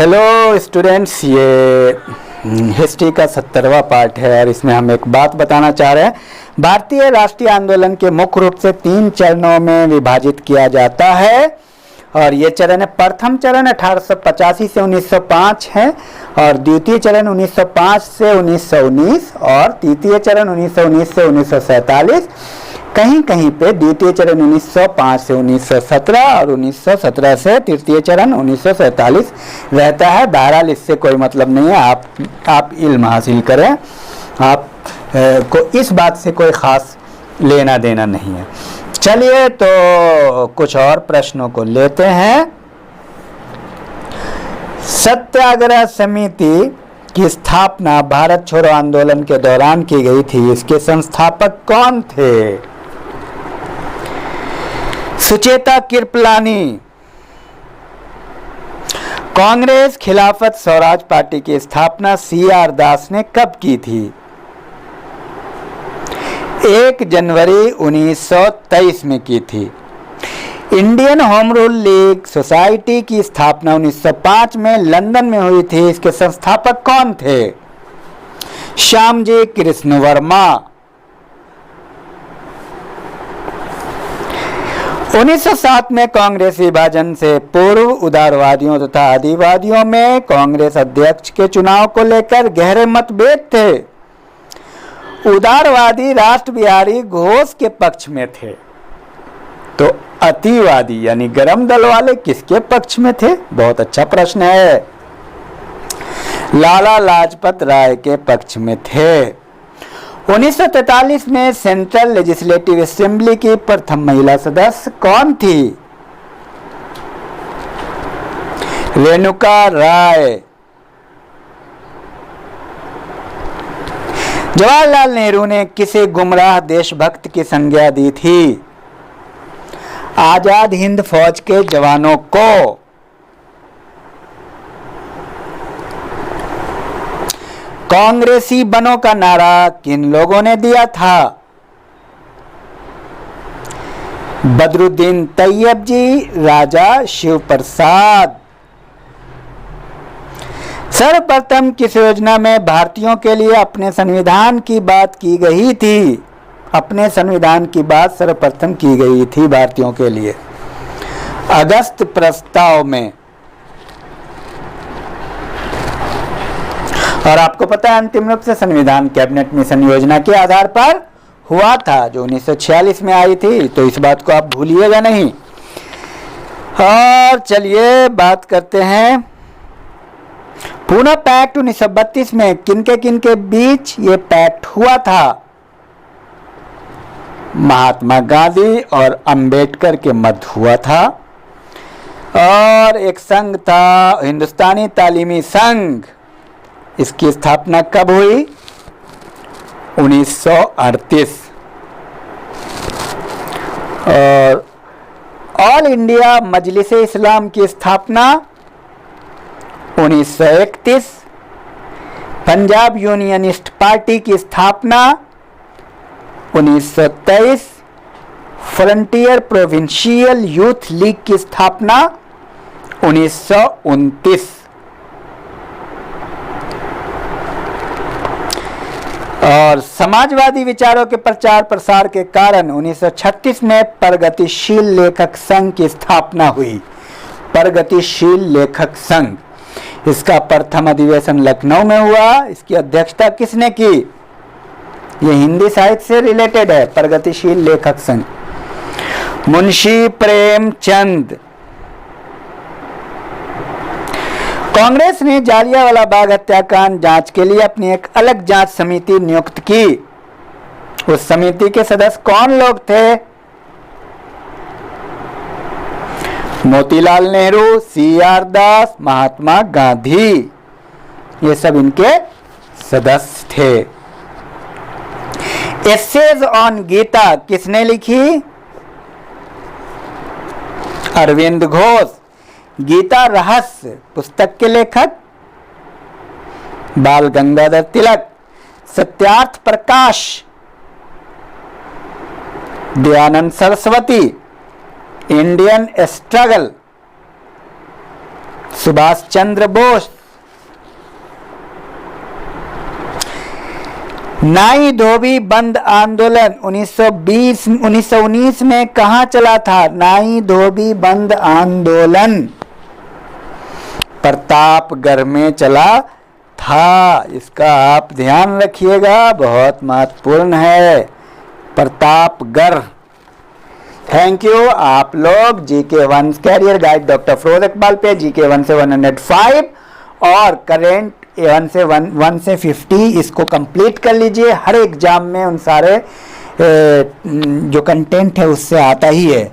Hello students, ये history का 70वां part है और इसमें हम एक बात बताना चाह रहे हैं। भारतीय राष्ट्रीय आंदोलन के मुख्य रूप से 3 चरणों में विभाजित किया जाता है और ये चरण है। प्रथम चरण 1885 से 1905 है और द्वितीय चरण 1905 से 1919 और तृतीय चरण 1919 से 1947। कहीं कहीं पे द्वितीय चरण 1905 से 1917 और 1917 से तृतीय चरण 1947 रहता है। बहरहाल इससे कोई मतलब नहीं है, आप इल्म हासिल करें, आप को इस बात से कोई ख़ास लेना देना नहीं है। चलिए तो कुछ और प्रश्नों को लेते हैं। सत्याग्रह समिति की स्थापना भारत छोड़ो आंदोलन के दौरान की गई थी। इसके संस्थापक कौन थे? सुचेता कृपलानी। कांग्रेस खिलाफत स्वराज पार्टी की स्थापना CR दास ने कब की थी? 1 जनवरी 1923 में की थी। Indian home rule league society की स्थापना 1905 में लंदन में हुई थी। इसके संस्थापक कौन थे? श्यामजी कृष्ण वर्मा। 1907 में कांग्रेस विभाजन से पूर्व उदारवादियों तथा आदिवादियों में कांग्रेस अध्यक्ष के चुनाव को लेकर गहरे मतभेद थे। उदारवादी राष्ट्रबिहारी घोष के पक्ष में थे तो अतिवादी यानी गरम दल वाले किसके पक्ष में थे? बहुत अच्छा प्रश्न है। लाला लाजपत राय के पक्ष में थे। 1943 में सेंट्रल लेजिस्लेटिव असेंबली की प्रथम महिला सदस्य कौन थी? रेणुका राय। जवाहरलाल नेहरू ने किसे गुमराह देशभक्त की संज्ञा दी थी? आजाद हिंद फौज के जवानों को। कांग्रेसी बनों का नारा किन लोगों ने दिया था? बदरुद्दीन तैयब जी, राजा शिव प्रसाद। सर्वप्रथम किस योजना में भारतीयों के लिए अपने संविधान की बात की गई थी? अपने संविधान की बात सर्वप्रथम की गई थी भारतीयों के लिए अगस्त प्रस्ताव में। और आपको पता है अंतिम रूप से संविधान कैबिनेट मिशन योजना के आधार पर हुआ था जो 1946 में आई थी, तो इस बात को आप भूलिएगा नहीं। और चलिए बात करते हैं पूना पैक्ट 1932 में किनके बीच ये पैक्ट हुआ था? महात्मा गांधी और अंबेडकर के मध्य हुआ था। और एक संघ था हिंदुस्तानी तालीमी संघ, इसकी स्थापना कब हुई? 1938। और ऑल इंडिया मजलिस इस्लाम की स्थापना 1931। पंजाब यूनियनिस्ट पार्टी की स्थापना 1923। फ्रंटियर प्रोविंशियल यूथ लीग की स्थापना 1929। और समाजवादी विचारों के प्रचार प्रसार के कारण 1936 में प्रगतिशील लेखक संघ की स्थापना हुई। प्रगतिशील लेखक संघ, इसका प्रथम अधिवेशन लखनऊ में हुआ। इसकी अध्यक्षता किसने की? ये हिंदी साहित्य से रिलेटेड है। प्रगतिशील लेखक संघ मुंशी प्रेमचंद। कांग्रेस ने जालियांवाला बाग हत्याकांड जांच के लिए अपनी एक अलग जांच समिति नियुक्त की। उस समिति के सदस्य कौन लोग थे? मोतीलाल नेहरू, CR दास, महात्मा गांधी, ये सब इनके सदस्य थे। एसेज ऑन गीता किसने लिखी? अरविंद घोष। गीता रहस्य पुस्तक के लेखक बाल गंगाधर तिलक। सत्यार्थ प्रकाश दयानंद सरस्वती। Indian struggle Subhash Chandra Bose. नाई धोबी बंद आंदोलन 1919 में कहां चला था? नाई धोबी बंद आंदोलन प्रतापगढ़ में चला था। इसका आप ध्यान रखिएगा, बहुत महत्वपूर्ण है, प्रतापगढ़। Thank you. आप लोग GK 1 career guide doctor Firoz Iqbal पे जीके 1 से 105 और करेंट 1 से 50 इसको कंप्लीट कर लीजिए। हर एग्जाम में उन सारे जो कंटेंट है उससे आता ही है।